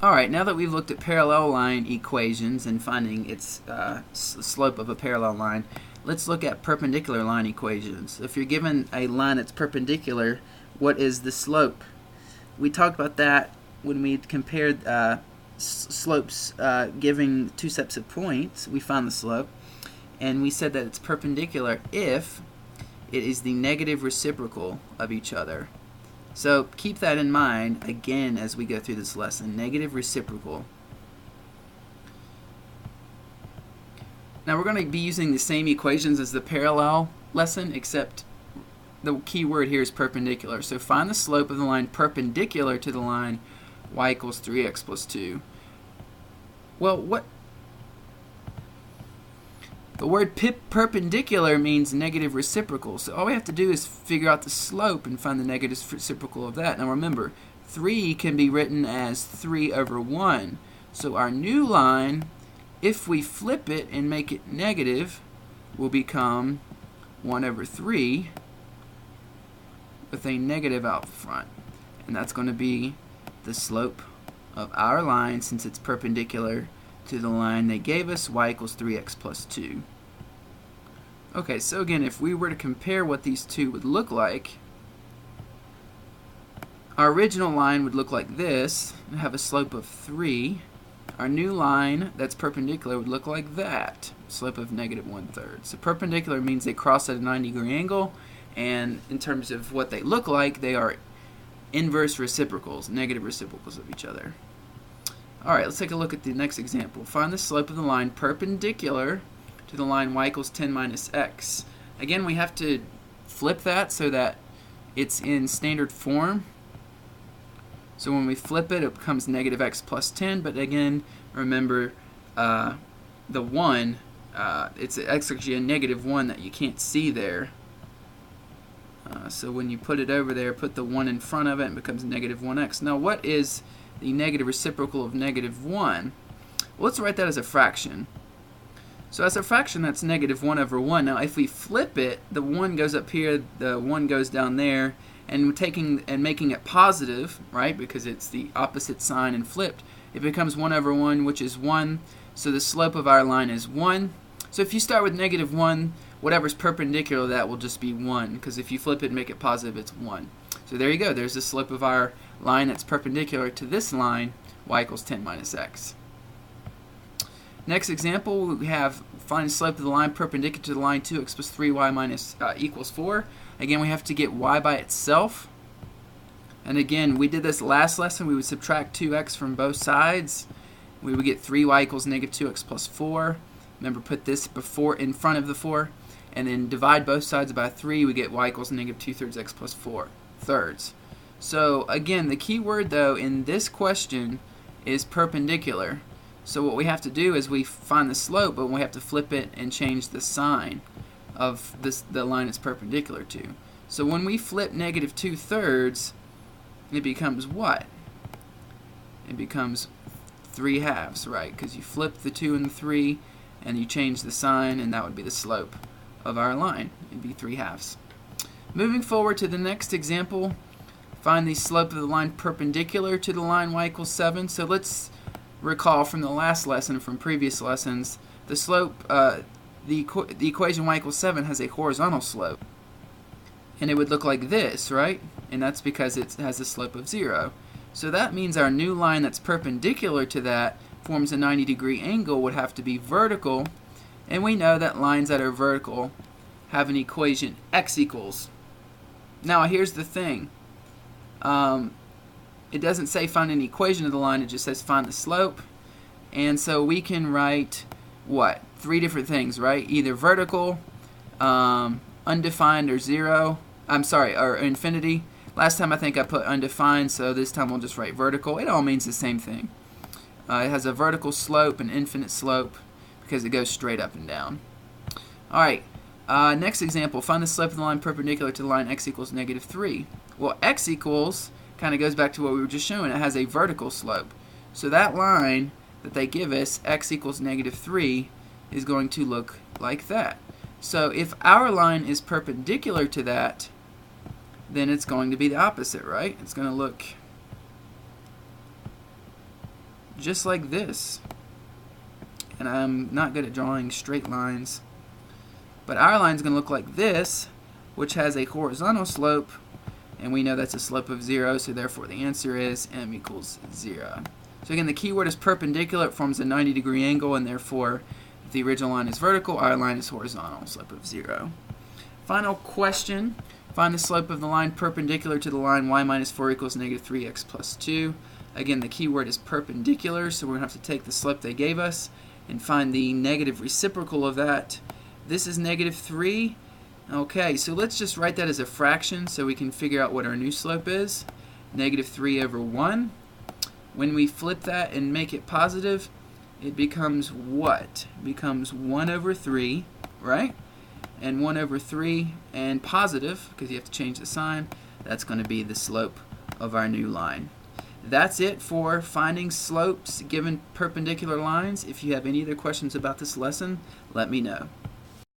Alright, now that we've looked at parallel line equations and finding its slope of a parallel line, let's look at perpendicular line equations. If you're given a line that's perpendicular, what is the slope? We talked about that when we compared slopes giving two sets of points. We found the slope, and we said that it's perpendicular if it is the negative reciprocal of each other. So keep that in mind again as we go through this lesson. Negative reciprocal. Now we're going to be using the same equations as the parallel lesson, except the key word here is perpendicular. So find the slope of the line perpendicular to the line y equals 3x plus 2. Well, the word perpendicular means negative reciprocal, so all we have to do is figure out the slope and find the negative reciprocal of that. Now remember, 3 can be written as 3 over 1. So our new line, if we flip it and make it negative, will become 1 over 3 with a negative out front. And that's going to be the slope of our line, since it's perpendicular to the line they gave us, y equals 3x plus 2. Okay, so again, if we were to compare what these two would look like, our original line would look like this, and have a slope of 3. Our new line that's perpendicular would look like that, slope of negative 1/3. So perpendicular means they cross at a 90-degree angle, and in terms of what they look like, they are inverse reciprocals, negative reciprocals of each other. Alright, let's take a look at the next example. Find the slope of the line perpendicular to the line y equals 10 minus x. Again, we have to flip that so that it's in standard form. So when we flip it, it becomes negative x plus 10, but again, remember the 1, it's actually a negative 1 that you can't see there. So when you put it over there, put the 1 in front of it, and it becomes negative 1x. Now what is the negative reciprocal of negative 1? Well, let's write that as a fraction. So as a fraction, that's negative 1 over 1. Now if we flip it, the 1 goes up here, the 1 goes down there, and making it positive, right, because it's the opposite sign and flipped, it becomes 1 over 1, which is 1. So the slope of our line is 1. So if you start with negative 1, whatever's perpendicular to that will just be 1, because if you flip it and make it positive, it's 1. So there you go. There's the slope of our line that's perpendicular to this line, y equals 10 minus x. Next example, we have find the slope of the line perpendicular to the line 2x plus 3y minus equals 4. Again, we have to get y by itself. And again, we did this last lesson. We would subtract 2x from both sides. We would get 3y equals negative 2x plus 4. Remember, put this before in front of the 4. And then divide both sides by 3. We get y equals negative 2/3 x plus 4/3. So again, the key word though in this question is perpendicular. So what we have to do is we find the slope, but we have to flip it and change the sign of the line it's perpendicular to. So when we flip negative 2/3, it becomes what? It becomes 3/2, right? Because you flip the 2 and the 3, and you change the sign, and that would be the slope of our line. It'd be 3/2. Moving forward to the next example, find the slope of the line perpendicular to the line y equals 7. So let's recall from the last lesson, from previous lessons, the slope, the equation y equals 7 has a horizontal slope. And it would look like this, right? And that's because it has a slope of 0. So that means our new line that's perpendicular to that forms a 90-degree angle, would have to be vertical. And we know that lines that are vertical have an equation x equals. Now here's the thing. It doesn't say find an equation of the line, it just says find the slope. And so we can write, what? 3 different things, right? Either vertical, undefined, or 0. I'm sorry, or infinity. Last time I think I put undefined, so this time we'll just write vertical. It all means the same thing. It has a vertical slope, an infinite slope, because it goes straight up and down. Alright, next example. Find the slope of the line perpendicular to the line x equals negative 3. Well, x equals kind of goes back to what we were just showing. It has a vertical slope. So that line that they give us, x equals negative 3, is going to look like that. So if our line is perpendicular to that, then it's going to be the opposite, right? It's going to look just like this. And I'm not good at drawing straight lines. But our line's going to look like this, which has a horizontal slope, and we know that's a slope of 0, so therefore the answer is m equals 0. So again, the key word is perpendicular. It forms a 90-degree angle, and therefore if the original line is vertical, our line is horizontal, slope of 0. Final question. Find the slope of the line perpendicular to the line y minus 4 equals negative 3x plus 2. Again, the key word is perpendicular, so we're going to have to take the slope they gave us and find the negative reciprocal of that. This is negative 3. Okay, so let's just write that as a fraction so we can figure out what our new slope is. Negative 3 over 1. When we flip that and make it positive, it becomes what? It becomes 1 over 3, right? And 1 over 3 and positive, because you have to change the sign, that's going to be the slope of our new line. That's it for finding slopes given perpendicular lines. If you have any other questions about this lesson, let me know.